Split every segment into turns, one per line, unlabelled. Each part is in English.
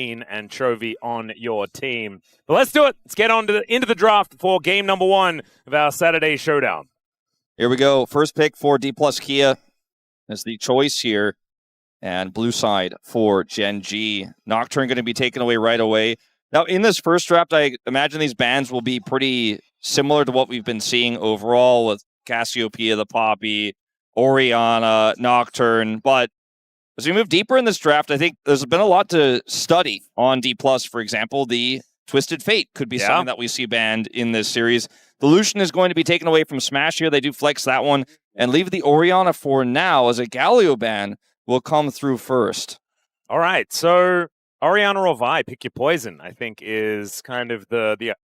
Kiin and Chovy on your team. But let's do it. Let's get on to into the draft for game number 1 of our Saturday showdown.
Here we go. First pick for Dplus Kia is the choice here. And blue side for Gen.G. Nocturne going to be taken away right away. Now, in this first draft, I imagine these bans will be pretty similar to what we've been seeing overall with Cassiopeia, the Poppy, Orianna, Nocturne. But as we move deeper in this draft, I think there's been a lot to study on Dplus. For example, the Twisted Fate could be something that we see banned in this series. The Lucian is going to be taken away from Smash here. They do flex that one and leave the Orianna for now as a Galio ban will come through first.
All right, so Orianna or Vi, pick your poison, I think is kind of the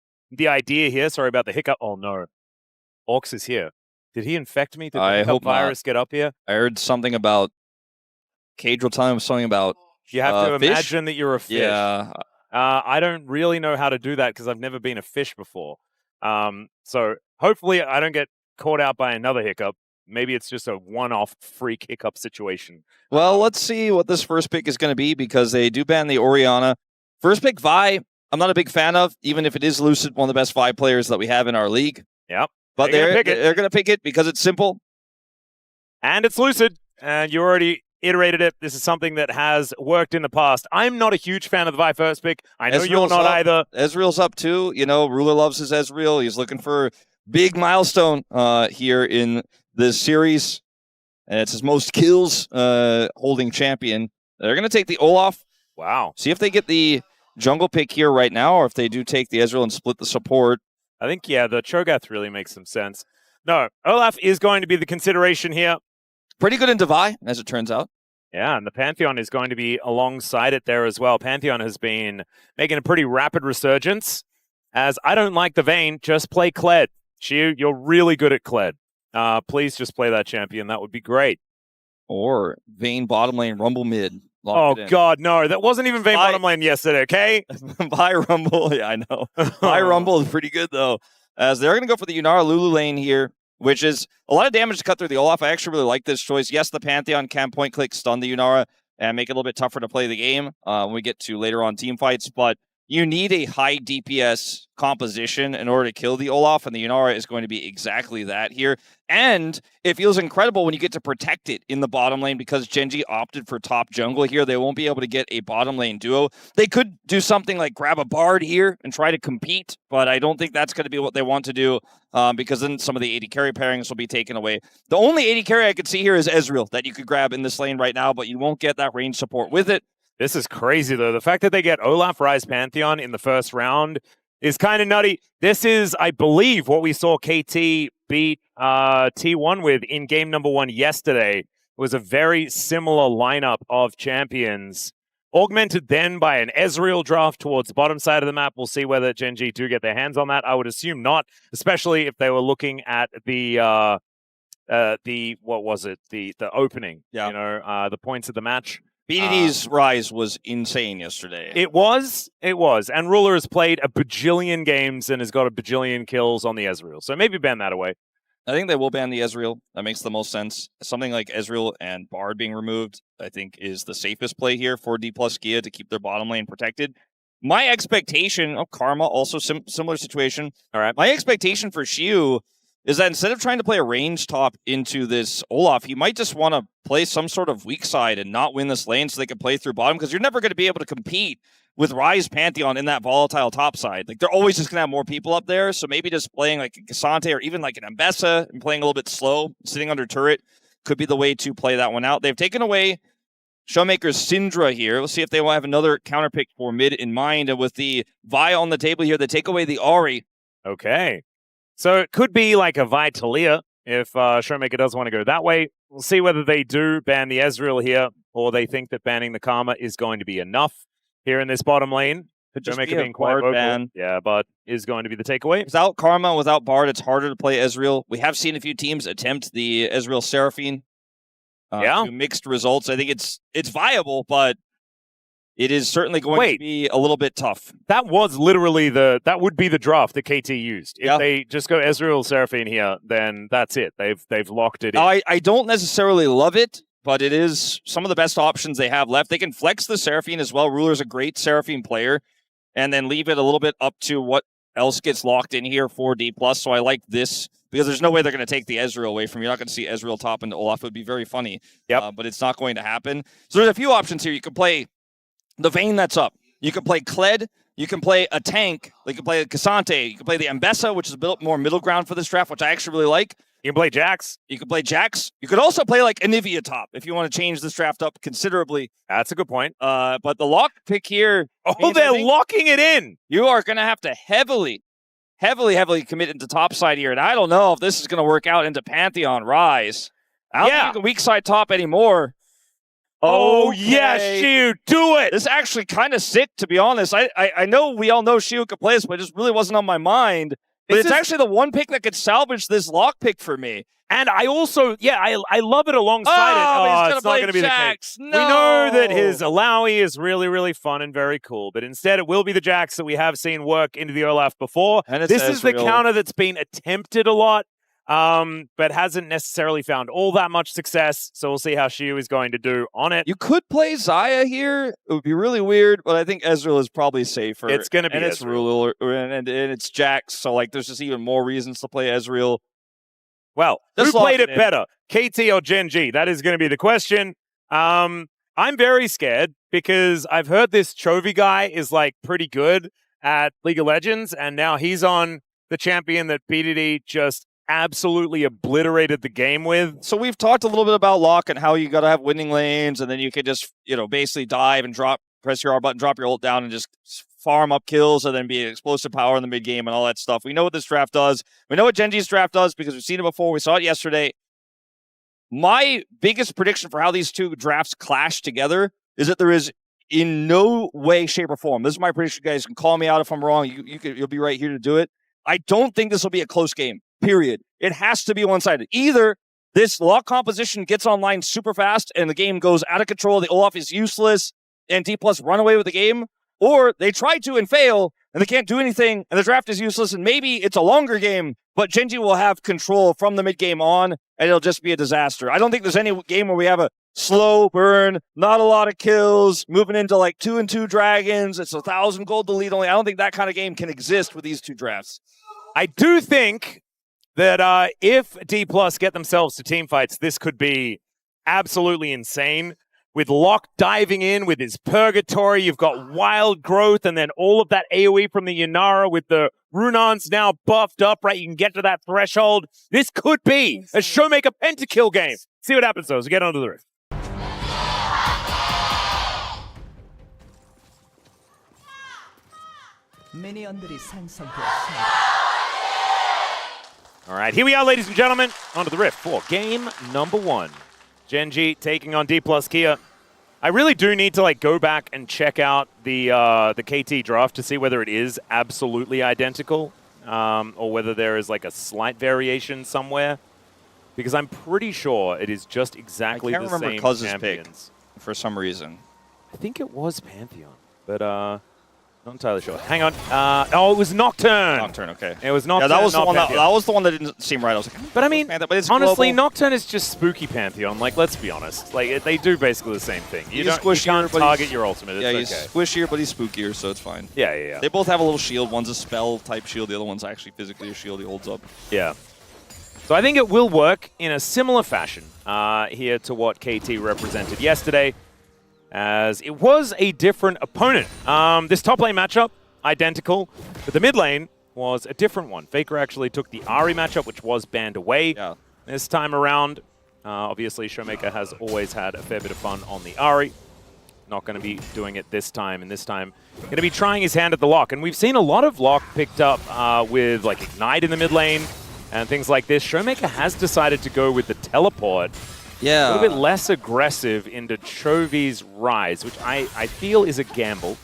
idea here. Sorry about the hiccup. Oh no, Orcs is here. Did he infect me? Did the hiccup virus get up here?
I heard something about Cage will tell him something about
you have to
fish?
imagine that you're a fish.
Yeah.
I don't really know how to do that because I've never been a fish before. So hopefully I don't get caught out by another hiccup. Maybe it's just a one-off freak hiccup situation.
Well, let's see what this first pick is going to be because they do ban the Orianna. First pick, Vi, I'm not a big fan of, even if it is Lucid, one of the best Vi players that we have in our league.
Yep.
But they're going to pick it because it's simple.
And it's Lucid, and you already iterated it. This is something that has worked in the past. I'm not a huge fan of the Vi first pick. I know you're not either.
Ezreal's up too. You know, Ruler loves his Ezreal. He's looking for a big milestone here in this series. And it's his most kills holding champion. They're going to take the Olaf.
Wow.
See if they get the jungle pick here right now or if they do take the Ezreal and split the support.
I think, yeah, the Cho'Gath really makes some sense. No, Olaf is going to be the consideration here.
Pretty good in Divide, as it turns out.
Yeah, and the Pantheon is going to be alongside it there as well. Pantheon has been making a pretty rapid resurgence. As I don't like the Vayne, just play Kled. You're really good at Kled. Please just play that champion. That would be great.
Or Vayne bottom lane, Rumble mid.
Oh, God, no. That wasn't even Vayne bottom lane yesterday, okay?
Buy Rumble. Yeah, I know. Buy Rumble is pretty good, though. As they're going to go for the Yunara Lulu lane here, which is a lot of damage to cut through the Olaf. I actually really like this choice. Yes, the Pantheon can point-click stun the Yunara and make it a little bit tougher to play the game when we get to later on team fights, but you need a high DPS composition in order to kill the Olaf, and the Yunara is going to be exactly that here. And it feels incredible when you get to protect it in the bottom lane because Gen.G opted for top jungle here. They won't be able to get a bottom lane duo. They could do something like grab a Bard here and try to compete, but I don't think that's going to be what they want to do because then some of the AD carry pairings will be taken away. The only AD carry I could see here is Ezreal that you could grab in this lane right now, but you won't get that range support with it.
This is crazy, though. The fact that they get Olaf, Ryze, Pantheon in the first round is kind of nutty. This is, I believe, what we saw KT beat T1 with in game number 1 yesterday. It was a very similar lineup of champions, augmented then by an Ezreal draft towards the bottom side of the map. We'll see whether Gen.G do get their hands on that. I would assume not, especially if they were looking at the what was it? The opening,
yeah.
You know, the points of the match.
BDD's Ryze was insane yesterday.
It was. And Ruler has played a bajillion games and has got a bajillion kills on the Ezreal. So maybe ban that away.
I think they will ban the Ezreal. That makes the most sense. Something like Ezreal and Bard being removed, I think, is the safest play here for Dplus Kia to keep their bottom lane protected. My expectation, Karma, also similar situation.
All right.
My expectation for Siwoo is that instead of trying to play a range top into this Olaf, he might just want to play some sort of weak side and not win this lane so they can play through bottom, because you're never going to be able to compete with Ryze Pantheon in that volatile top side. Like, they're always just going to have more people up there, so maybe just playing like a Cassante or even like an Ambessa and playing a little bit slow, sitting under turret, could be the way to play that one out. They've taken away ShowMaker's Syndra here. We'll see if they will have another counter pick for mid in mind, and with the Vi on the table here, they take away the Ahri.
Okay. So it could be like a Vitalia if ShowMaker does want to go that way. We'll see whether they do ban the Ezreal here or they think that banning the Karma is going to be enough here in this bottom lane. ShowMaker being quite vocal.
Ban.
Yeah, but is going to be the takeaway.
Without Karma, without Bard, it's harder to play Ezreal. We have seen a few teams attempt the Ezreal Seraphine. To mixed results. I think it's viable, but it is certainly going to be a little bit tough.
That was literally that would be the draft that KT used. If they just go Ezreal Seraphine here, then that's it. They've locked it in.
I don't necessarily love it, but it is some of the best options they have left. They can flex the Seraphine as well. Ruler's a great Seraphine player, and then leave it a little bit up to what else gets locked in here for Dplus. So I like this because there's no way they're going to take the Ezreal away from you. You're not going to see Ezreal top into Olaf. It would be very funny, but it's not going to happen. So there's a few options here. You can play the Vayne that's up. You can play Kled. You can play a tank. You can play Cassante. You can play the Ambessa, which is a bit more middle ground for this draft, which I actually really like.
You can play Jax.
You can play Jax. You could also play like Anivia top if you want to change this draft up considerably.
That's a good point.
But the Locke pick here.
Oh, they're locking it in.
You are going to have to heavily commit into top side here. And I don't know if this is going to work out into Pantheon Ryze. I don't think you can weak side top anymore.
Oh, yeah, Siwoo, do it.
This is actually kind of sick, to be honest. I know we all know Siwoo could play this, but it just really wasn't on my mind. But it's actually the one pick that could salvage this Locke pick for me.
And I also, I love it alongside it. Oh, it's not going to be the case.
No.
We know that his Alawi is really, really fun and very cool, but instead it will be the Jax that we have seen work into the Olaf before.
And
this is the counter that's been attempted a lot, but hasn't necessarily found all that much success. So we'll see how Siwoo is going to do on it.
You could play Xayah here. It would be really weird, but I think Ezreal is probably safer.
It's going to be
it's Ruler, and it's Jax, so like there's just even more reasons to play Ezreal.
Well, who played it better, KT or Gen.G? That is going to be the question. I'm very scared because I've heard this Chovy guy is like pretty good at League of Legends, and now he's on the champion that PDD just absolutely obliterated the game with.
So we've talked a little bit about Locke and how you got to have winning lanes, and then you could just, basically dive and press your R button, drop your ult down, and just farm up kills, and then be an explosive power in the mid game and all that stuff. We know what this draft does. We know what Gen.G's draft does because we've seen it before. We saw it yesterday. My biggest prediction for how these two drafts clash together is that there is in no way, shape, or form. This is my prediction, guys. You can call me out if I'm wrong. You'll be right here to do it. I don't think this will be a close game. Period. It has to be one-sided. Either this Locke composition gets online super fast and the game goes out of control, the Olaf is useless, and Dplus run away with the game, or they try to and fail, and they can't do anything, and the draft is useless, and maybe it's a longer game, but Gen.G will have control from the mid-game on, and it'll just be a disaster. I don't think there's any game where we have a slow burn, not a lot of kills, moving into like 2-2 dragons, it's 1,000 gold to lead only. I don't think that kind of game can exist with these two drafts.
I do think that if Dplus get themselves to team fights, this could be absolutely insane. With Locke diving in with his Purgatory, you've got Wild Growth, and then all of that AoE from the Yunara with the Runons now buffed up, right? You can get to that threshold. This could be a ShowMaker pentakill game. See what happens, though, as we get onto the rift. All right, here we are, ladies and gentlemen, onto the rift for game number 1. Gen.G taking on Dplus Kia. I really do need to go back and check out the KT draft to see whether it is absolutely identical or whether there is a slight variation somewhere, because I'm pretty sure it is just exactly the same champions. I can't remember Cuz's pick
for some reason.
I think it was Pantheon, but not entirely sure. Hang on. Oh, it was Nocturne.
Nocturne, okay.
It was Nocturne.
Yeah, that was the one that didn't seem right. I was like,
but I mean,
Pantheon, but
honestly,
global.
Nocturne is just spooky Pantheon. Let's be honest. They do basically the same thing. You can't
but
target your ultimate.
Yeah,
it's
he's squishier, but he's spookier, so it's fine.
Yeah.
They both have a little shield. One's a spell type shield. The other one's actually physically a shield he holds up.
Yeah. So I think it will work in a similar fashion here to what KT represented yesterday, as it was a different opponent. This top lane matchup, identical, but the mid lane was a different one. Faker actually took the Ahri matchup, which was banned away this time around. Obviously, ShowMaker has always had a fair bit of fun on the Ahri. Not going to be doing it this time, and this time going to be trying his hand at the Locke. And we've seen a lot of Locke picked up with Ignite in the mid lane and things like this. ShowMaker has decided to go with the teleport.
Yeah.
A little bit less aggressive into Chovy's Ryze, which I feel is a gamble.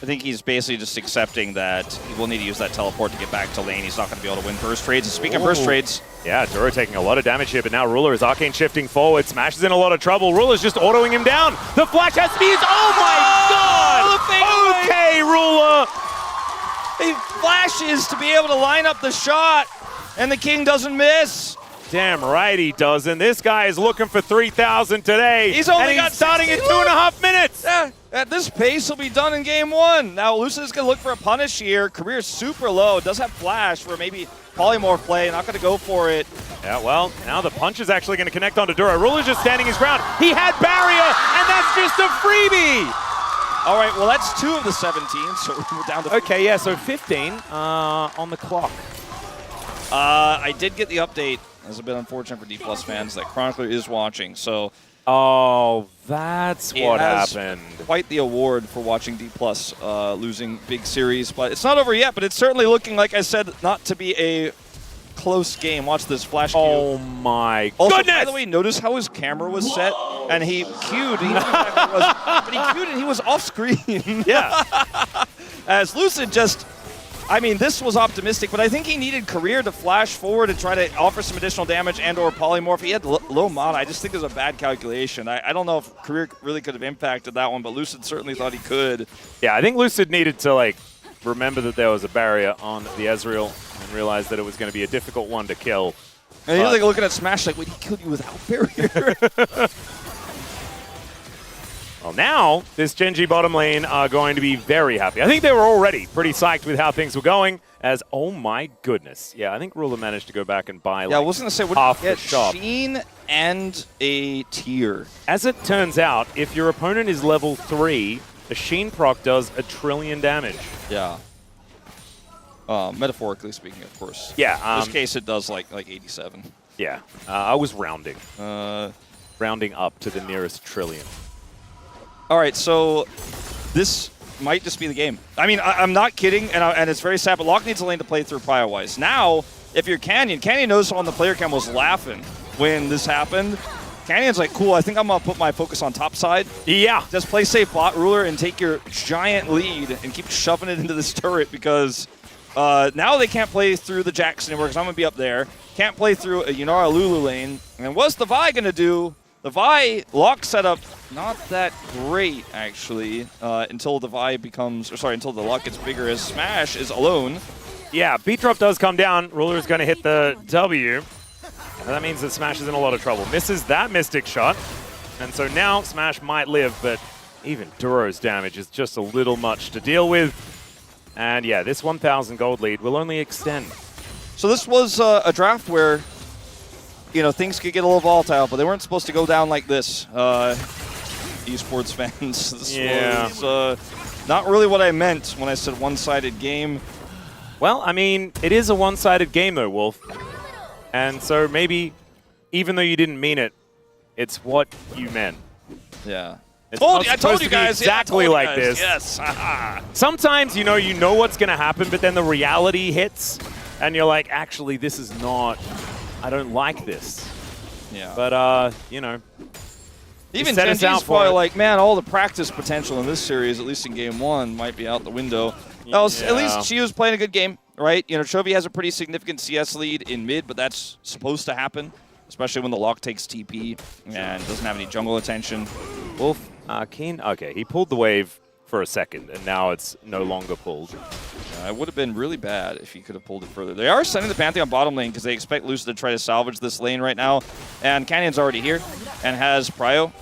I think he's basically just accepting that he will need to use that teleport to get back to lane. He's not going to be able to win burst trades. And speaking of burst trades...
Yeah, Duro taking a lot of damage here, but now Ruler is arcane shifting forward. Smash is in a lot of trouble. Ruler's just autoing him down. The flash has to be used. Oh my god! Okay, Ruler!
He flashes to be able to line up the shot, and the King doesn't miss.
Damn right he doesn't. This guy is looking for 3,000 today.
He's only got
starting in
61.
2.5 minutes.
Yeah, at this pace, he'll be done in game 1. Now, Lucid is going to look for a punish here. Career's super low. Does have flash for maybe polymorph play. Not going to go for it.
Yeah, well, now the punch is actually going to connect onto Duro. Ruler's just standing his ground. He had barrier, and that's just a freebie.
All right, well, that's 2 of the 17, so we're down to...
Okay, yeah, so 15 on the clock.
I did get the update. It's a bit unfortunate for Dplus fans that Chronicler is watching, so...
Oh, that's what happened.
Quite the award for watching Dplus losing big series, but it's not over yet, but it's certainly looking, like I said, not to be a close game. Watch this flash cue.
Oh my
also,
goodness!
By the way, notice how his camera was set, and he queued. He knew exactly what it was, but he queued and he was off screen.
Yeah.
As Lucid just, I mean, this was optimistic, but I think he needed Career to flash forward and try to offer some additional damage and or polymorph. He had low mana. I just think it was a bad calculation. I don't know if Career really could have impacted that one, but Lucid certainly thought he could.
Yeah, I think Lucid needed to, like, remember that there was a barrier on the Ezreal and realize that it was going to be a difficult one to kill.
And he's like looking at Smash like, wait, he killed you without barrier?
Well, now this Gen.G bottom lane are going to be very happy. I think they were already pretty psyched with how things were going as, oh my goodness. Yeah, I think Ruler managed to go back and buy like
I was going to say, what
half
did you
the
get?
shop.
Kiin and a tier.
As it turns out, if your opponent is level 3, a Sheen proc does 1 trillion damage.
Yeah. Metaphorically speaking, of course.
Yeah.
In this case, it does like 87.
Yeah. I was rounding. Rounding up to the nearest trillion.
All right, so this might just be the game. I mean, I'm not kidding, and it's very sad, but Locke needs a lane to play through prio-wise. Now, if you're Canyon knows on the player cam was laughing when this happened. Canyon's like, cool, I think I'm going to put my focus on top side.
Yeah.
Just play safe bot ruler and take your giant lead and keep shoving it into this turret because now they can't play through the Jax anymore because I'm going to be up there. Can't play through a Yunara Lulu lane. And what's the Vi going to do? The Vi Locke setup, not that great, actually, until the Vi becomes, or sorry, until the Locke gets bigger as Smash is alone.
Yeah, beat drop does come down. Ruler is going to hit the W. And that means that Smash is in a lot of trouble. Misses that Mystic shot. And so now Smash might live, but even Duro's damage is just a little much to deal with. And yeah, this 1,000 gold lead will only extend.
So this was a draft where, you know, things could get a little volatile, but they weren't supposed to go down like this. eSports fans, this was not really what I meant when I said one-sided game.
Well, I mean, it is a one-sided game though, Wolf. And so maybe, even though you didn't mean it, it's what you meant.
Yeah.
I
told you guys.
Exactly like this.
Yes.
Sometimes, you know what's going to happen, but then the reality hits, and you're like, actually, this is not, I don't like this.
Yeah.
But, you know.
Even Gen.G's probably like, man, all the practice potential in this series, at least in game 1, might be out the window. Yeah. At least she was playing a good game, right? You know, Chovy has a pretty significant CS lead in mid, but that's supposed to happen, especially when the Locke takes TP and doesn't have any jungle attention.
Wolf, Kiin, okay, he pulled the wave for a second, and now it's no longer pulled.
It would have been really bad if he could have pulled it further. They are sending the Pantheon bottom lane because they expect Lucid to try to salvage this lane right now. And Canyon's already here and has prio.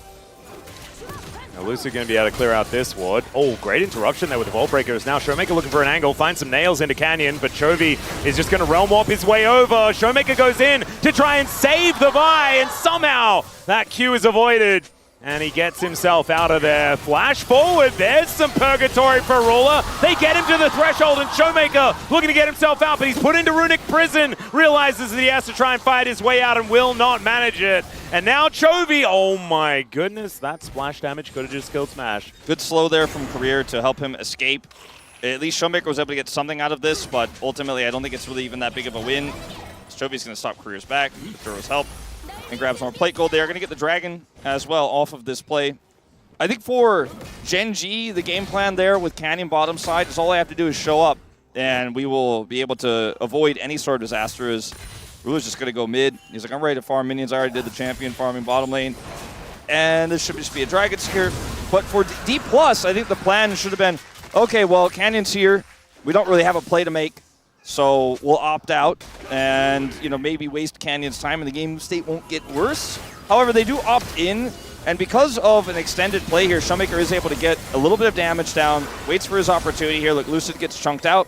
Now Lucid going to be able to clear out this ward. Oh, great interruption there with the Vault Breakers. Now ShowMaker looking for an angle, finds some nails into Canyon, but Chovy is just going to realm warp his way over. ShowMaker goes in to try and save the Vi, and somehow that Q is avoided. And he gets himself out of there. Flash forward. There's some purgatory for Ruler. They get him to the threshold, and ShowMaker looking to get himself out, but he's put into Runic Prison. Realizes that he has to try and fight his way out and will not manage it. And now Chovy, oh my goodness, that splash damage could have just killed Smash.
Good slow there from Career to help him escape. At least ShowMaker was able to get something out of this, but ultimately I don't think it's really even that big of a win. Chovy's going to stop Career's back with Duro's help. And grabs more plate gold. They are going to get the dragon as well off of this play. I think for Gen.G, the game plan there with Canyon bottom side is all I have to do is show up, and we will be able to avoid any sort of disaster. As Ruler's just going to go mid. He's like, I'm ready to farm minions. I already did the champion farming bottom lane. And this should just be a dragon here. But for Dplus, I think the plan should have been, okay, well, Canyon's here. We don't really have a play to make. So we'll opt out and, you know, maybe waste Canyon's time and the game state won't get worse. However, they do opt in, and because of an extended play here, ShowMaker is able to get a little bit of damage down, waits for his opportunity here. Look, Lucid gets chunked out.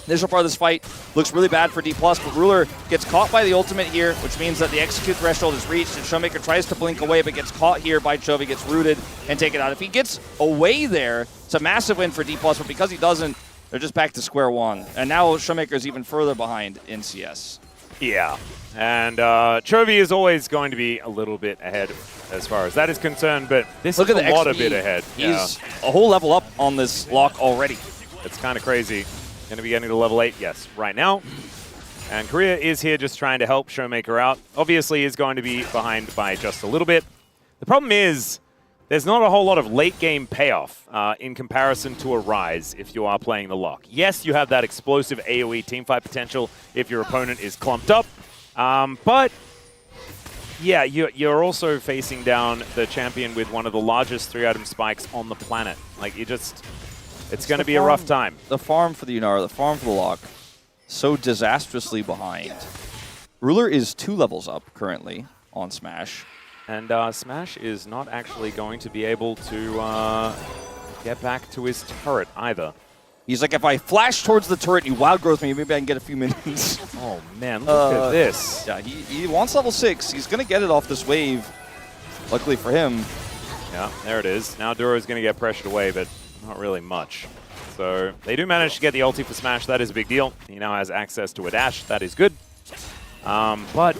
Initial part of this fight looks really bad for Dplus, but Ruler gets caught by the ultimate here, which means that the execute threshold is reached, and ShowMaker tries to blink away, but gets caught here by Chovy, gets rooted, and taken out. If he gets away there, it's a massive win for Dplus, but because he doesn't, they're just back to square one. And now ShowMaker is even further behind in CS.
Yeah, and Chovy is always going to be a little bit ahead as far as that is concerned, but this is a lot of bit ahead.
He's a whole level up on this Locke already.
It's kind of crazy. Going to be getting to level 8, yes, right now. And Korea is here just trying to help ShowMaker out. Obviously, is going to be behind by just a little bit. The problem is, there's not a whole lot of late-game payoff in comparison to a Ryze if you are playing the Locke. Yes, you have that explosive AoE teamfight potential if your opponent is clumped up. But, yeah, you're also facing down the champion with one of the largest 3-item spikes on the planet. Like, you just... It's going to be a rough time.
The farm for the Yunara, the farm for the Locke, so disastrously behind. Ruler is 2 levels up currently on Smash.
And Smash is not actually going to be able to get back to his turret either.
He's like, if I flash towards the turret and you wild growth me, maybe I can get a few minions.
Oh man, look at this.
Yeah, he wants level 6. He's going to get it off this wave, luckily for him.
Yeah, there it is. Now Duro's going to get pressured away, but not really much. So they do manage to get the ulti for Smash. That is a big deal. He now has access to a dash. That is good. But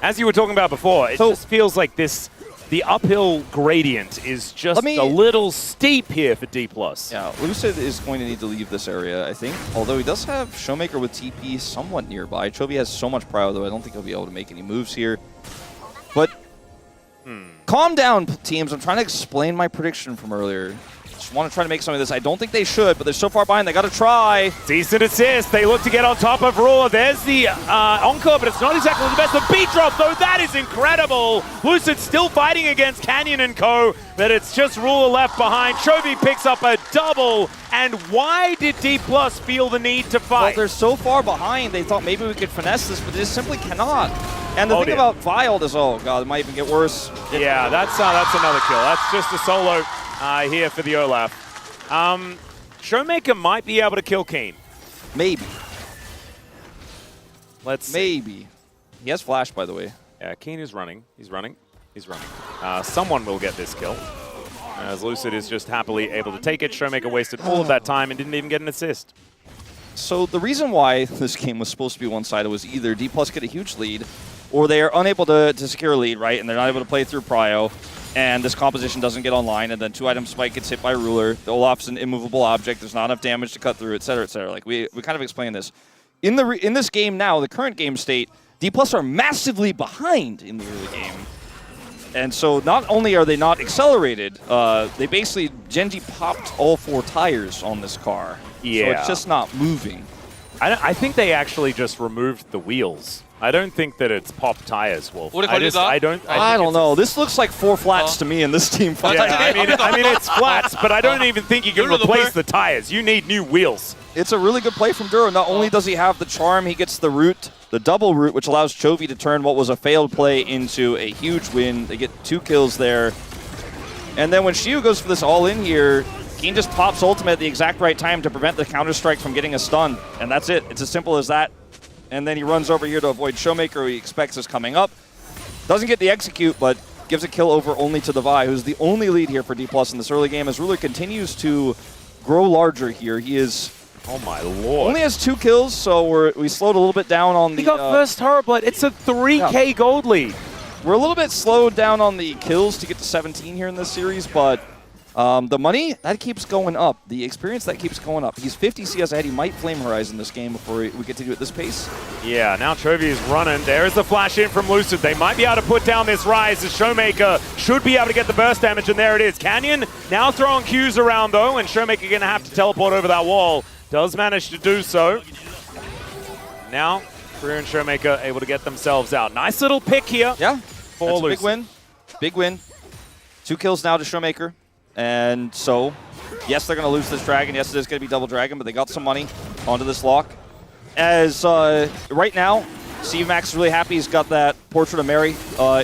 as you were talking about before, it just feels like the uphill gradient is just a little steep here for Dplus.
Yeah, Lucid is going to need to leave this area, I think. Although he does have ShowMaker with TP somewhat nearby. Chovy has so much prio, though I don't think he'll be able to make any moves here. But calm down, teams. I'm trying to explain my prediction from earlier. Just want to try to make some of this. I don't think they should, but they're so far behind. They got to try.
Decent assist. They look to get on top of Raw. There's the encore, but it's not exactly the best. The beat drop, though, that is incredible. Lucid still fighting against Canyon and co, but it's just Ruler left behind. Chovy picks up a double. And why did Dplus feel the need to fight?
Well, they're so far behind, they thought maybe we could finesse this, but they just simply cannot. And the thing about Wild is, oh god, it might even get worse.
Yeah, that's another kill. That's just a solo here for the Olaf. ShowMaker might be able to kill Kiin.
Maybe.
Let's see.
Maybe. He has flash, by the way.
Yeah, Kiin is running. He's running. He's running. Someone will get this kill. As Lucid is just happily able to take it. ShowMaker wasted all of that time and didn't even get an assist.
So the reason why this game was supposed to be one-sided was either Dplus get a huge lead, or they are unable to secure a lead, right? And they're not able to play through prio, and this composition doesn't get online, and then 2-item spike gets hit by Ruler. The Olaf's an immovable object. There's not enough damage to cut through, et cetera, et cetera. Like, we kind of explained this. In this game now, the current game state, Dplus are massively behind in the early game. And so not only are they not accelerated, they basically, Gen.G popped all 4 tires on this car.
Yeah.
So it's just not moving.
I think they actually just removed the wheels. I don't think that it's pop tires, Wolf. I don't
know. This looks like 4 flats to me in this team fight.
Yeah, I mean, it's flats, but I don't even think you can replace the tires. You need new wheels.
It's a really good play from Duro. Not only does he have the charm, he gets the root, the double root, which allows Chovy to turn what was a failed play into a huge win. They get 2 kills there. And then when Siwoo goes for this all-in here, Kiin just pops ultimate at the exact right time to prevent the counter-strike from getting a stun. And that's it. It's as simple as that. And then he runs over here to avoid ShowMaker, who he expects is coming up. Doesn't get the execute, but gives a kill over only to the Vi, who's the only lead here for Dplus in this early game. As Ruler continues to grow larger here, he is...
Oh my lord.
Only has 2 kills, so we slowed a little bit down on the...
He got first turret blood. It's a 3K gold lead.
We're a little bit slowed down on the kills to get to 17 here in this series, but the money, that keeps going up. The experience, that keeps going up. He's 50 CS ahead. He might flame Horizon this game before we get to do it this pace.
Yeah, now Chovy is running. There's the flash in from Lucid. They might be able to put down this Ryze. The ShowMaker should be able to get the burst damage, and there it is. Canyon now throwing Qs around, though, and ShowMaker going to have to teleport over that wall. Does manage to do so. Now, Korea and ShowMaker able to get themselves out. Nice little pick here.
Yeah,
for
that's
Lucid.
A big win. Big win. 2 kills now to ShowMaker. And so, yes, they're going to lose this dragon. Yes, it is going to be double dragon, but they got some money onto this Locke. as right now, Steve Max is really happy he's got that Portrait of Mary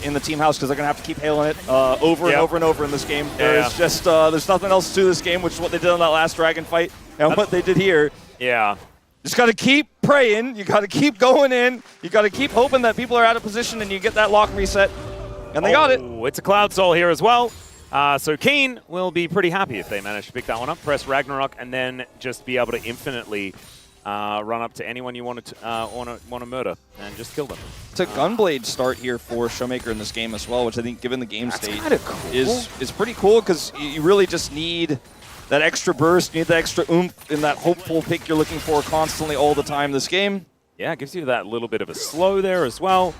in the team house because they're going to have to keep hailing it over and over and over in this game. There's just there's nothing else to this game, which is what they did on that last Dragon fight and what they did here.
Yeah.
Just got to keep praying. You got to keep going in. You got to keep hoping that people are out of position and you get that Locke reset. And they got it.
It's a Cloud Soul here as well. So Kiin will be pretty happy if they manage to pick that one up, press Ragnarok, and then just be able to infinitely run up to anyone you want to murder and just kill them.
It's a Gunblade start here for ShowMaker in this game as well, which I think, given the game state,
cool.
is pretty cool because you really just need that extra burst, you need that extra oomph in that hopeful pick you're looking for constantly all the time this game.
Yeah, it gives you that little bit of a slow there as well.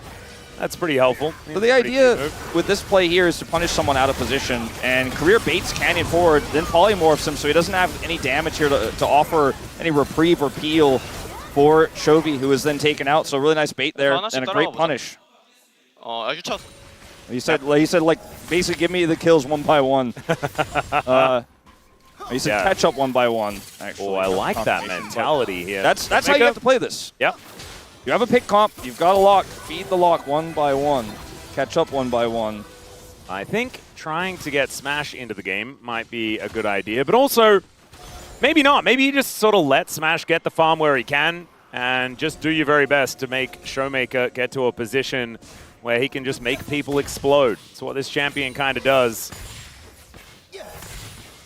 That's pretty helpful.
So the idea with this play here is to punish someone out of position, and Career baits Canyon forward, then polymorphs him so he doesn't have any damage here to offer any reprieve or peel for Chovy, who is then taken out. So really nice bait there and a great punish. He said like, basically give me the kills one by one. He said catch up one by one, actually.
Oh, I like that mentality here.
That's how you have to play this.
Yep.
You have a pick comp, you've got a Locke, feed the Locke one by one, catch up one by one.
I think trying to get Smash into the game might be a good idea, but also maybe not. Maybe you just sort of let Smash get the farm where he can and just do your very best to make ShowMaker get to a position where he can just make people explode. That's what this champion kind of does.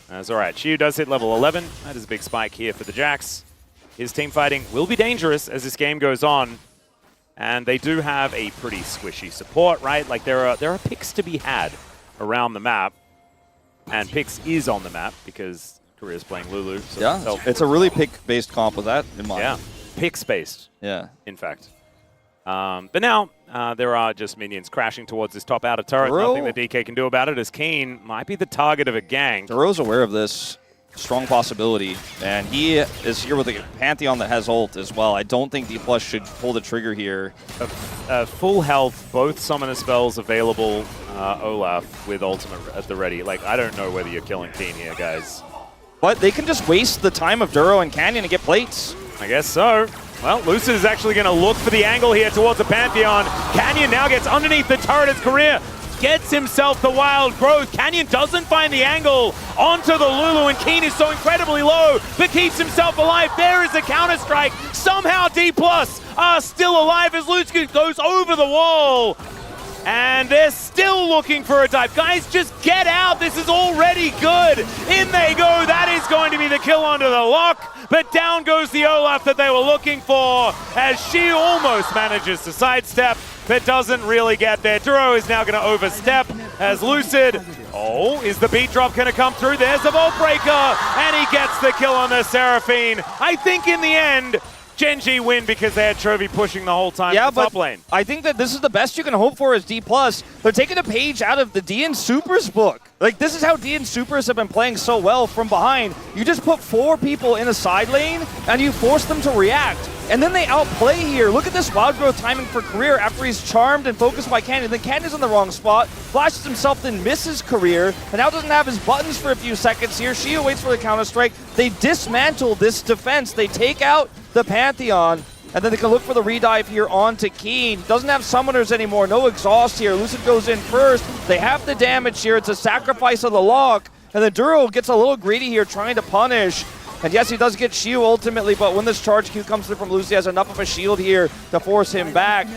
That's all right. Siwoo does hit level 11. That is a big spike here for the Jax. His team fighting will be dangerous as this game goes on. And they do have a pretty squishy support, right? Like there are picks to be had around the map. And Pix is on the map because Korea's playing Lulu. So
yeah, it's a really pick-based comp with that in mind.
Yeah, Pix-based.
Yeah.
In fact. But now there are just minions crashing towards this top outer turret.
Duro?
Nothing that DK can do about it as Kiin might be the target of a gang.
Duro's aware of this. Strong possibility, and he is here with a Pantheon that has ult as well. I don't think Dplus should pull the trigger here.
Full health, both summoner spells available, Olaf with ultimate at the ready. Like, I don't know whether you're killing Kiin here, guys.
But they can just waste the time of Duro and Canyon and get plates.
I guess so. Well, Lucid is actually going to look for the angle here towards the Pantheon. Canyon now gets underneath the turret as Korea gets himself the wild growth. Canyon doesn't find the angle onto the Lulu, and Kiin is so incredibly low, but keeps himself alive. There is the counter-strike. Somehow Dplus are still alive as Lucid goes over the wall. And they're still looking for a dive. Guys, just get out. This is already good. In they go. That is going to be the kill onto the Locke. But down goes the Olaf that they were looking for as she almost manages to sidestep, but doesn't really get there. Duro is now going to overstep as Lucid. Oh, is the beat drop going to come through? There's the Vault Breaker, and he gets the kill on the Seraphine. I think in the end, Gen.G win because they had Chovy pushing the whole time in the top lane.
I think that this is the best you can hope for as Dplus. They're taking a page out of the DN Supers book. Like, this is how DN Supers have been playing so well from behind. You just put 4 people in a side lane, and you force them to react. And then they outplay here. Look at this wild growth timing for Career after he's charmed and focused by Canyon. Then Canyon's in the wrong spot, flashes himself, then misses Career, and now doesn't have his buttons for a few seconds here. Siwoo waits for the counter-strike. They dismantle this defense. They take out the Pantheon, and then they can look for the redive here onto Kiin. Doesn't have summoners anymore, no exhaust here. Lucid goes in first. They have the damage here. It's a sacrifice of the Locke, and then Duro gets a little greedy here trying to punish. And yes, he does get Siwoo ultimately, but when this charge Q comes through from Lucid, he has enough of a shield here to force him back.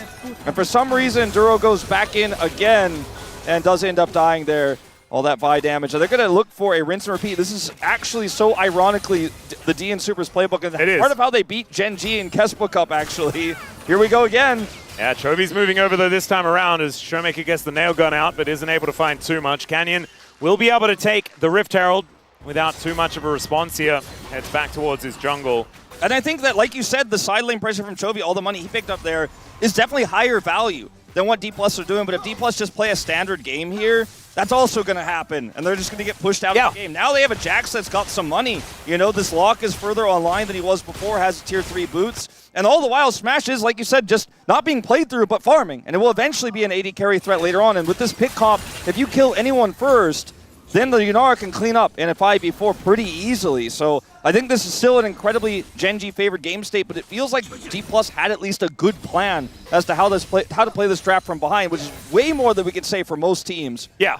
And for some reason, Duro goes back in again and does end up dying there. All that buy damage. So they're going to look for a rinse and repeat. This is actually so ironically the DN Supers playbook. And part of how they beat Gen.G in Kespa Cup, actually. Here we go again.
Yeah, Chovy's moving over though this time around as ShowMaker gets the nail gun out, but isn't able to find too much. Canyon will be able to take the Rift Herald without too much of a response here. Heads back towards his jungle.
And I think that, like you said, the side lane pressure from Chovy, all the money he picked up there, is definitely higher value than what Dplus are doing. But if Dplus just play a standard game here, that's also going to happen, and they're just going to get pushed out of the game. Now they have a Jax that's got some money. You know, this Locke is further online than he was before, has tier 3 boots, and all the while Smash is, like you said, just not being played through, but farming, and it will eventually be an AD carry threat later on. And with this pick comp, if you kill anyone first, then the Yunara can clean up in a 5v4 pretty easily. So I think this is still an incredibly Gen.G favored game state, but it feels like Dplus had at least a good plan as to how to play this draft from behind, which is way more than we could say for most teams.
Yeah.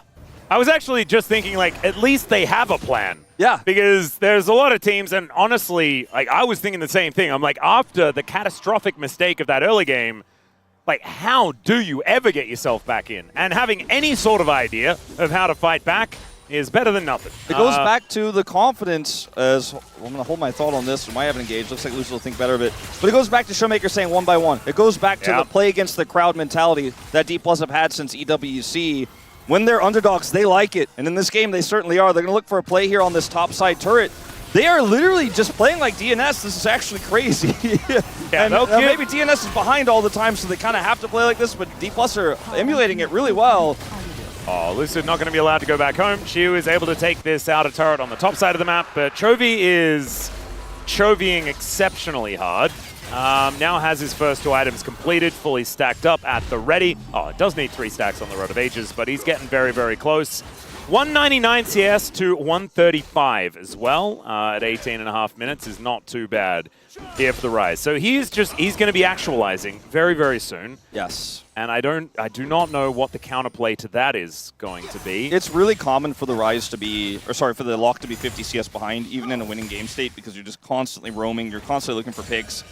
I was actually just thinking, like, at least they have a plan.
Yeah.
Because there's a lot of teams, and honestly, like, I was thinking the same thing. I'm like, after the catastrophic mistake of that early game, like, how do you ever get yourself back in? And having any sort of idea of how to fight back is better than nothing.
It goes back to the confidence, as I'm going to hold my thought on this. I haven't engaged. Looks like Lucid will think better of it. But it goes back to ShowMaker saying 1 by 1. It goes back to the play against the crowd mentality that Dplus have had since EWC. When they're underdogs, they like it. And in this game, they certainly are. They're going to look for a play here on this top side turret. They are literally just playing like DNS. This is actually crazy. And maybe DNS is behind all the time, so they kind of have to play like this, but Dplus are emulating it really well.
Oh, Lucid not going to be allowed to go back home. Siwoo is able to take this outer turret on the top side of the map, but Chovy is Chovying exceptionally hard. Now has his first 2 items completed, fully stacked up at the ready. Oh, it does need 3 stacks on the Road of Ages, but he's getting very, very close. 199 CS to 135 as well at 18.5 minutes is not too bad here for the Ryze. So he's going to be actualizing very, very soon.
Yes.
And I do not know what the counterplay to that is going to be.
It's really common for the Ryze to be, or sorry, for the Locke to be 50 CS behind, even in a winning game state, because you're just constantly roaming, you're constantly looking for picks.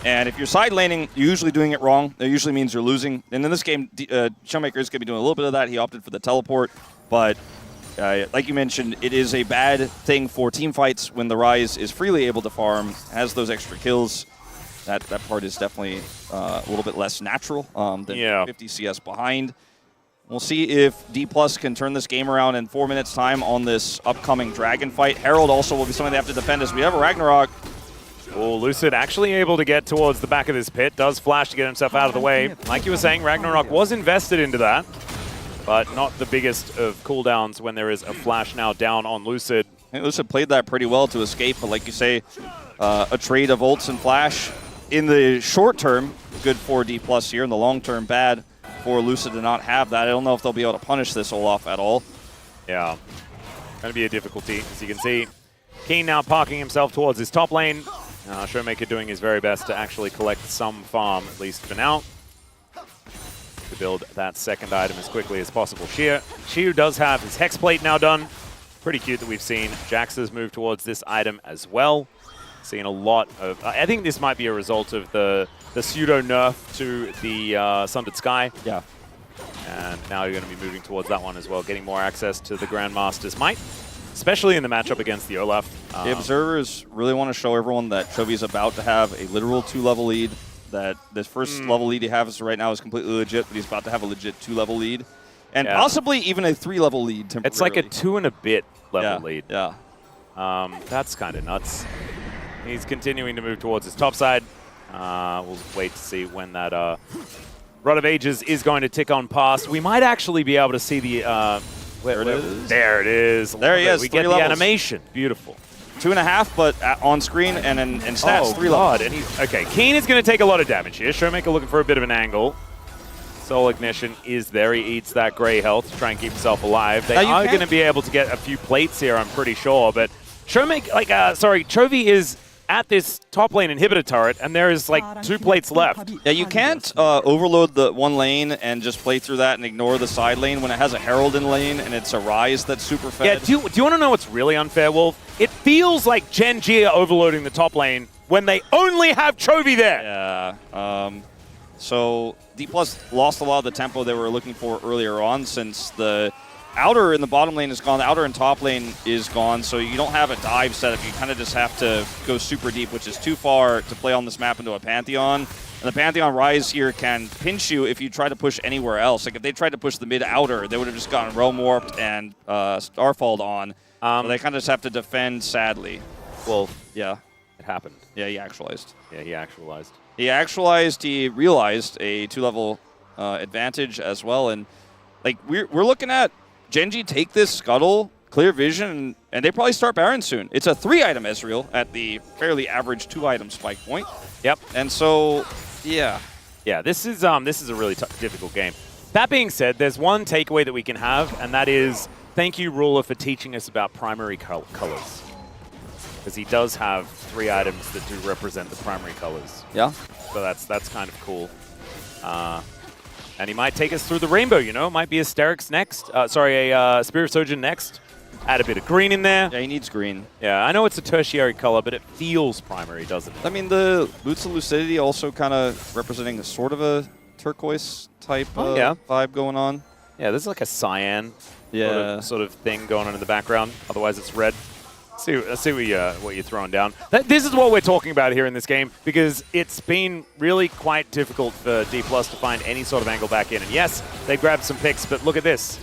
And if you're side laning, you're usually doing it wrong. That usually means you're losing. And in this game, ShowMaker is going to be doing a little bit of that. He opted for the teleport. But like you mentioned, it is a bad thing for team fights when the Ryze is freely able to farm, has those extra kills. That part is definitely a little bit less natural than 50 CS behind. We'll see if Dplus can turn this game around in 4 minutes' time on this upcoming Dragon fight. Herald also will be something they have to defend as we have a Ragnarok.
Oh, Lucid actually able to get towards the back of this pit. Does flash to get himself out of the way. Like you were saying, Ragnarok was invested into that, but not the biggest of cooldowns when there is a flash now down on Lucid.
I think Lucid played that pretty well to escape, but like you say, a trade of ults and flash in the short term, good for Dplus here. In the long term, bad for Lucid to not have that. I don't know if they'll be able to punish this Olaf at all.
Yeah, going to be a difficulty, as you can see. Kiin now parking himself towards his top lane. ShowMaker doing his very best to actually collect some farm, at least for now, to build that second item as quickly as possible. Siwoo does have his Hex Plate now done. Pretty cute that we've seen Jax's move towards this item as well. Seeing a lot of... I think this might be a result of the pseudo nerf to the Sundered Sky.
Yeah.
And now you're going to be moving towards that one as well, getting more access to the Grandmaster's might, especially in the matchup against the Olaf.
The observers really want to show everyone that Chovy is about to have a literal 2-level lead, that this first level lead he has right now is completely legit, but he's about to have a legit 2-level lead, and possibly even a 3-level lead temporarily.
It's like a 2 and a bit level lead.
Yeah.
That's kind of nuts. He's continuing to move towards his top side. We'll wait to see when that Rod of Ages is going to tick on past. We might actually be able to see the... There it is. There it is.
There he is.
We get the animation. Beautiful.
2.5, but on screen and in stats, 3 levels.
And okay, Kiin is going to take a lot of damage here. ShowMaker looking for a bit of an angle. Soul Ignition is there. He eats that gray health to try and keep himself alive. They are going to be able to get a few plates here, I'm pretty sure. But Chovy is at this top lane inhibitor turret, and there is like 2 plates left.
Yeah, you can't overload the one lane and just play through that and ignore the side lane when it has a Herald in lane and it's a Ryze that's super fed.
Yeah, do you want to know what's really unfair, Wolf? It feels like Gen.G are overloading the top lane when they only have Chovy there.
Yeah. So Dplus lost a lot of the tempo they were looking for earlier on, since the outer in the bottom lane is gone, the outer and top lane is gone, so you don't have a dive setup. You kind of just have to go super deep, which is too far to play on this map into a Pantheon. And the Pantheon Ryze here can pinch you if you try to push anywhere else. Like if they tried to push the mid-outer, they would have just gotten Realm Warped and Starfalled on. So they kind of just have to defend, sadly.
Well,
yeah.
It happened.
Yeah, he actualized.
Yeah, he actualized.
He realized a 2-level advantage as well. And like we're looking at Gen.G take this Scuttle, clear vision, and they probably start Baron soon. It's a 3-item Ezreal at the fairly average 2-item spike point.
Yep.
And so, yeah.
Yeah, this is a really difficult game. That being said, there's one takeaway that we can have, and that is thank you, Ruler, for teaching us about primary colors. Because he does have 3 items that do represent the primary colors.
Yeah.
So that's kind of cool. And he might take us through the rainbow, you know? Might be a Sterix next. Sorry, a Spirit Surgeon next. Add a bit of green in there.
Yeah, he needs green.
Yeah, I know it's a tertiary color, but it feels primary, doesn't it?
I mean, the Boots of Lucidity also kind of representing a sort of a turquoise type vibe going on.
Yeah, there's like a cyan sort of thing going on in the background. Otherwise, it's red. Let's see what you're throwing down. This is what we're talking about here in this game, because it's been really quite difficult for Dplus to find any sort of angle back in. And yes, they grabbed some picks, but look at this.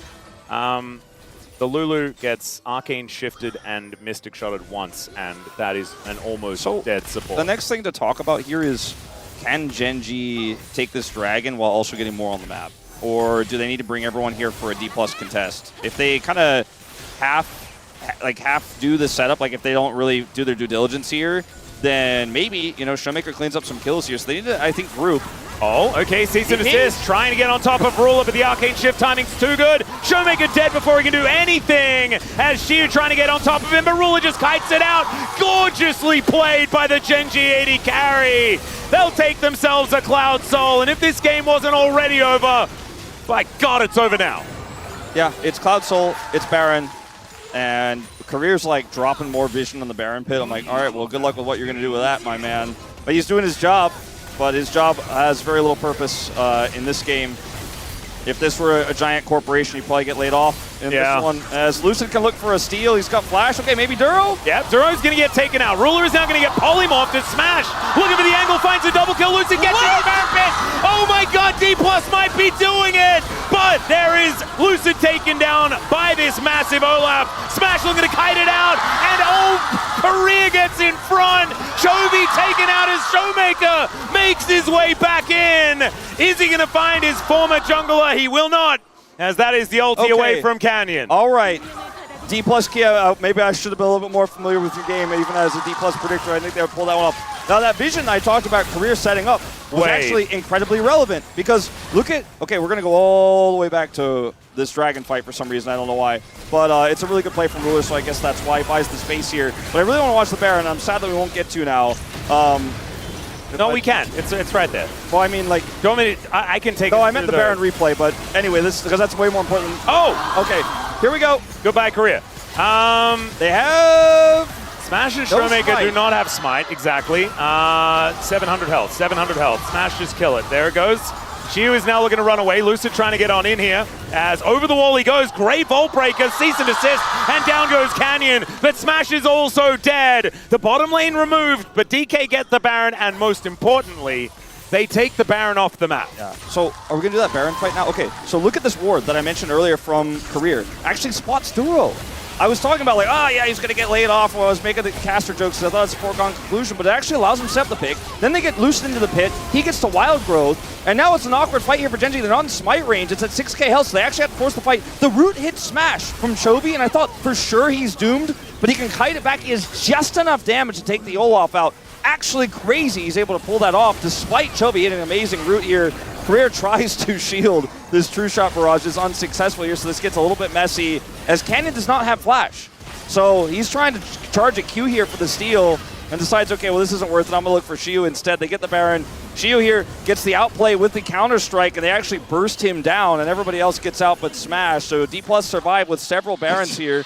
The Lulu gets Arcane shifted and Mystic shotted once, and that is an almost dead support.
The next thing to talk about here is, can Gen.G take this dragon while also getting more on the map? Or do they need to bring everyone here for a Dplus contest? If they kind of half do the setup, like if they don't really do their due diligence here, then maybe, you know, ShowMaker cleans up some kills here. So they need to, I think, group.
Oh, okay, cease and desist, trying to get on top of Ruler, but the Arcane shift timing's too good. ShowMaker dead before he can do anything, as Siwoo trying to get on top of him, but Ruler just kites it out. Gorgeously played by the Gen.G AD carry. They'll take themselves a Cloud Soul, and if this game wasn't already over, by God, it's over now.
Yeah, it's Cloud Soul, it's Baron, and Career's like dropping more vision on the Baron pit. I'm like, all right, well, good luck with what you're going to do with that, my man. But he's doing his job. But his job has very little purpose in this game. If this were a giant corporation, he'd probably get laid off in this one. As Lucid can look for a steal, he's got Flash. Okay, maybe Duro?
Yeah, Duro's going to get taken out. Ruler is now going to get polymorphed and smashed. Looking for the angle, finds a double kill. Lucid gets in the Baron pit. Oh my God, Dplus might be doing it. But there is Lucid taken down by this massive Olaf. Smash looking to kite it out. And Career gets in front. Chovy taken out as ShowMaker makes his way back in. Is he going to find his former jungler? He will not, as that is the ulti away from Canyon.
All right. Dplus Kia, maybe I should have been a little bit more familiar with your game, even as a Dplus predictor. I think they would pull that one off. Now, that vision I talked about Career setting up was actually incredibly relevant, because look at, okay, we're going to go all the way back to this dragon fight for some reason. I don't know why. But it's a really good play from Ruler, so I guess that's why he buys the space here. But I really want to watch the Baron. I'm sad that we won't get to now.
No, we can. It's right there.
Well, I mean, like...
Do you want me to, I can take it.
No, I meant the Baron replay, but anyway, this because that's way more important.
Oh!
Okay, here we go.
Goodbye, Korea.
They have...
Smash and ShowMaker do not have Smite, exactly. 700 health, 700 health. Smash just kill it. There it goes. Siwoo is now looking to run away. Lucid trying to get on in here. As over the wall he goes. Great Vault Breaker, cease and desist, and down goes Canyon. But Smash is also dead. The bottom lane removed, but DK get the Baron, and most importantly, they take the Baron off the map.
Yeah. So are we going to do that Baron fight now? Okay, so look at this ward that I mentioned earlier from Career. Actually spots Duro. I was talking about like, oh yeah, he's going to get laid off while I was making the caster jokes, so I thought it's a foregone conclusion, but it actually allows him to set up the pick. Then they get Lucid into the pit, he gets to Wild Growth, and now it's an awkward fight here for Gen.G. They're not in Smite range, it's at 6k health, so they actually have to force the fight. The root hit Smash from Chovy, and I thought for sure he's doomed, but he can kite it back. He has just enough damage to take the Olaf out. Actually crazy he's able to pull that off, despite Chovy hitting an amazing root here. Career tries to shield this True Shot Barrage, is unsuccessful here, so this gets a little bit messy, as Canyon does not have Flash. So he's trying to charge a Q here for the steal and decides, okay, well, this isn't worth it. I'm going to look for Siwoo instead. They get the Baron. Siwoo here gets the outplay with the Counter-Strike, and they actually burst him down, and everybody else gets out but Smash. So Dplus survived with several Barons here.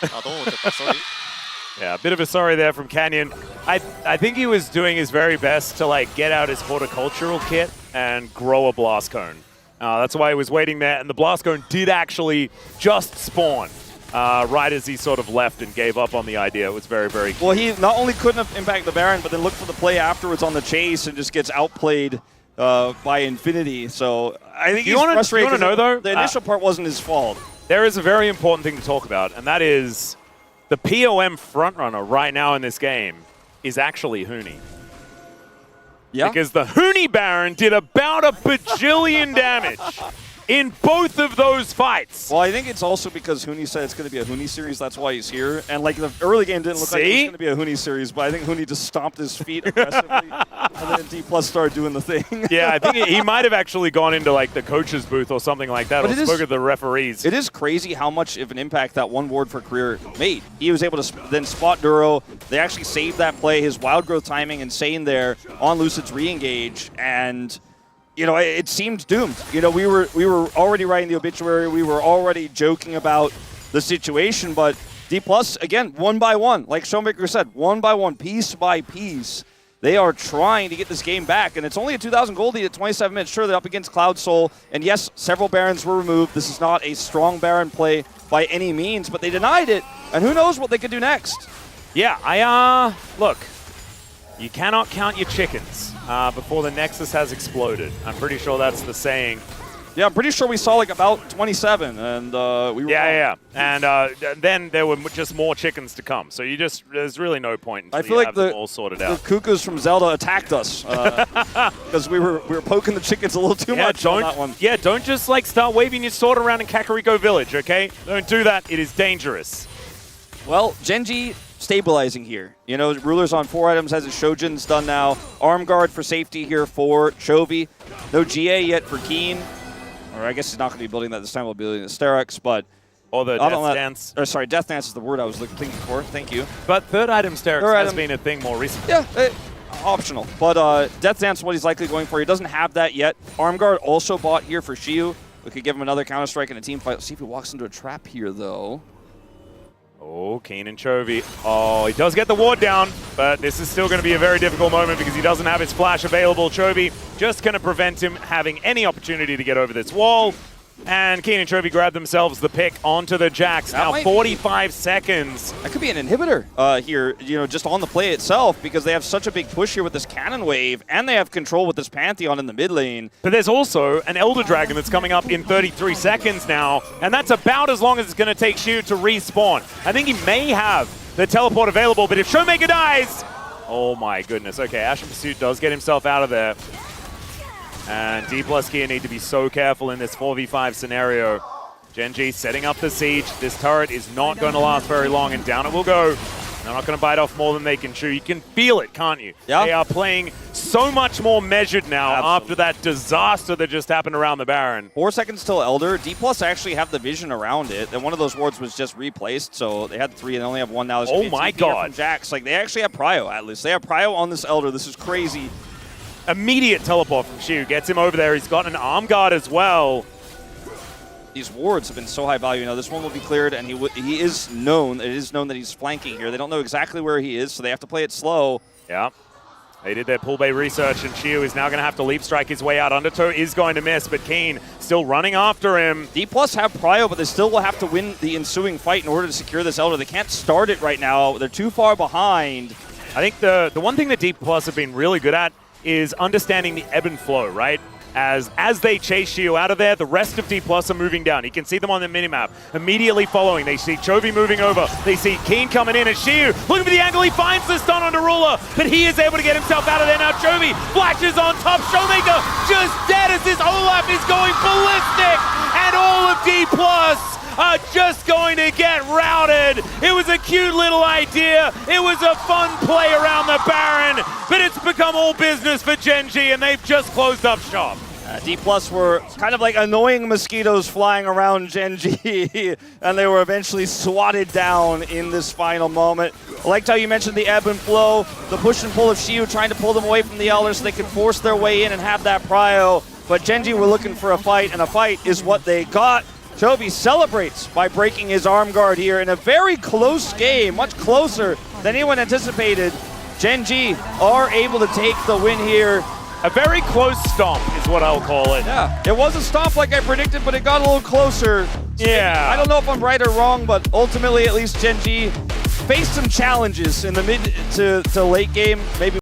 Yeah, a bit of a sorry there from Canyon. I think he was doing his very best to like get out his horticultural kit and grow a Blast Cone. That's why he was waiting there, and the Blast Cone did actually just spawn. Right as he sort of left and gave up on the idea. It was very, very cool.
Well, he not only couldn't have impacted the Baron, but then looked for the play afterwards on the chase and just gets outplayed by Infinity. So I think he's frustrated.
You want to know, though?
The initial part wasn't his fault.
There is a very important thing to talk about, and that is the POM frontrunner right now in this game is actually Huni.
Yeah?
Because the Huni Baron did about a bajillion damage. in both of those fights.
Well, I think it's also because Huni said it's going to be a Huni series. That's why he's here. And like the early game didn't look like it was going to be a Huni series, but I think Huni just stomped his feet aggressively, and then Dplus started doing the thing.
Yeah, I think he might have actually gone into like the coach's booth or something like that, or spoke to the referees.
It is crazy how much of an impact that one ward for career made. He was able to then spot Duro. They actually saved that play. His wild growth timing insane there on Lucid's re-engage, and you know, it seemed doomed. You know, we were already writing the obituary. We were already joking about the situation, but Dplus, again, one by one, like ShowMaker said, one by one, piece by piece, they are trying to get this game back, and it's only a 2,000 gold lead at 27 minutes. Sure, they're up against Cloud Soul, and yes, several Barons were removed. This is not a strong Baron play by any means, but they denied it, and who knows what they could do next.
Yeah, look, you cannot count your chickens before the Nexus has exploded. I'm pretty sure that's the saying.
Yeah, I'm pretty sure we saw like about 27, and we were
Yeah. And then there were just more chickens to come. So there's really no point until
I feel like
have them all sorted out.
The cuckoos from Zelda attacked us because we were poking the chickens a little too much on that one.
Yeah, don't just like start waving your sword around in Kakariko Village, okay? Don't do that. It is dangerous.
Well, Gen.G stabilizing here. You know, Ruler's on 4 items, has his Shojin's done now. Arm guard for safety here for Chovy. No GA yet for Kiin. Or I guess he's not going to be building that this time. We'll be building the Sterex, but...
Or the Death Dance.
Or sorry, Death Dance is the word I was thinking for. Thank you.
But third item Sterex has been a thing more recently.
Yeah, optional. But Death Dance is what he's likely going for. He doesn't have that yet. Arm guard also bought here for Siwoo. We could give him another Counter-Strike in a team fight. Let's see if he walks into a trap here, though.
Oh, Kiin and Chovy. Oh, he does get the ward down, but this is still going to be a very difficult moment because he doesn't have his flash available. Chovy just going to prevent him having any opportunity to get over this wall. And Kiin and Chovy grab themselves the pick onto the Jax. Now 45 seconds.
That could be an inhibitor here, you know, just on the play itself, because they have such a big push here with this cannon wave, and they have control with this Pantheon in the mid lane.
But there's also an Elder Dragon that's coming up in 33 seconds now, and that's about as long as it's going to take Siwoo to respawn. I think he may have the teleport available, but if ShowMaker dies... Oh my goodness. Okay, Ashen Pursuit does get himself out of there. And Dplus Kia need to be so careful in this 4v5 scenario. Gen.G setting up the siege. This turret is not going to last very long, and down it will go. They're not going to bite off more than they can chew. You can feel it, can't you?
Yeah.
They are playing so much more measured now after that disaster that just happened around the Baron.
4 seconds till Elder. Dplus actually have the vision around it, and one of those wards was just replaced, so they had 3 and they only have 1 now.
Oh my god.
From Jax. Like, they actually have Prio, Atlus. They have Prio on this Elder. This is crazy.
Immediate teleport from Siwoo gets him over there. He's got an arm guard as well.
These wards have been so high value. Now this one will be cleared, and he is known. It is known that he's flanking here. They don't know exactly where he is, so they have to play it slow.
Yeah. They did their pull bay research, and Siwoo is now going to have to leap strike his way out. Undertow is going to miss, but Kiin still running after him.
Dplus have Prio, but they still will have to win the ensuing fight in order to secure this Elder. They can't start it right now. They're too far behind.
I think the one thing that Dplus have been really good at is understanding the ebb and flow, right? As they chase Siwoo out of there, the rest of Dplus are moving down. You can see them on the minimap. Immediately following, they see Chovy moving over. They see Kiin coming in, and Siwoo, looking for the angle, he finds the stun onto Ruler, but he is able to get himself out of there. Now Chovy flashes on top. ShowMaker just dead as this Olaf is going ballistic, and all of Dplus are just going to get routed. It was a cute little idea. It was a fun play around the Baron, but it's become all business for Gen.G, and they've just closed up shop.
Dplus were kind of like annoying mosquitoes flying around Gen.G, and they were eventually swatted down in this final moment. I liked how you mentioned the ebb and flow, the push and pull of Siwoo trying to pull them away from the Elder so they could force their way in and have that Prio. But Gen.G were looking for a fight, and a fight is what they got. Chovy celebrates by breaking his arm guard here in a very close game, much closer than anyone anticipated. Gen.G are able to take the win here.
A very close stomp is what I'll call it.
Yeah, it was a stomp like I predicted, but it got a little closer.
Yeah.
I don't know if I'm right or wrong, but ultimately at least Gen.G faced some challenges in the mid to late game. Maybe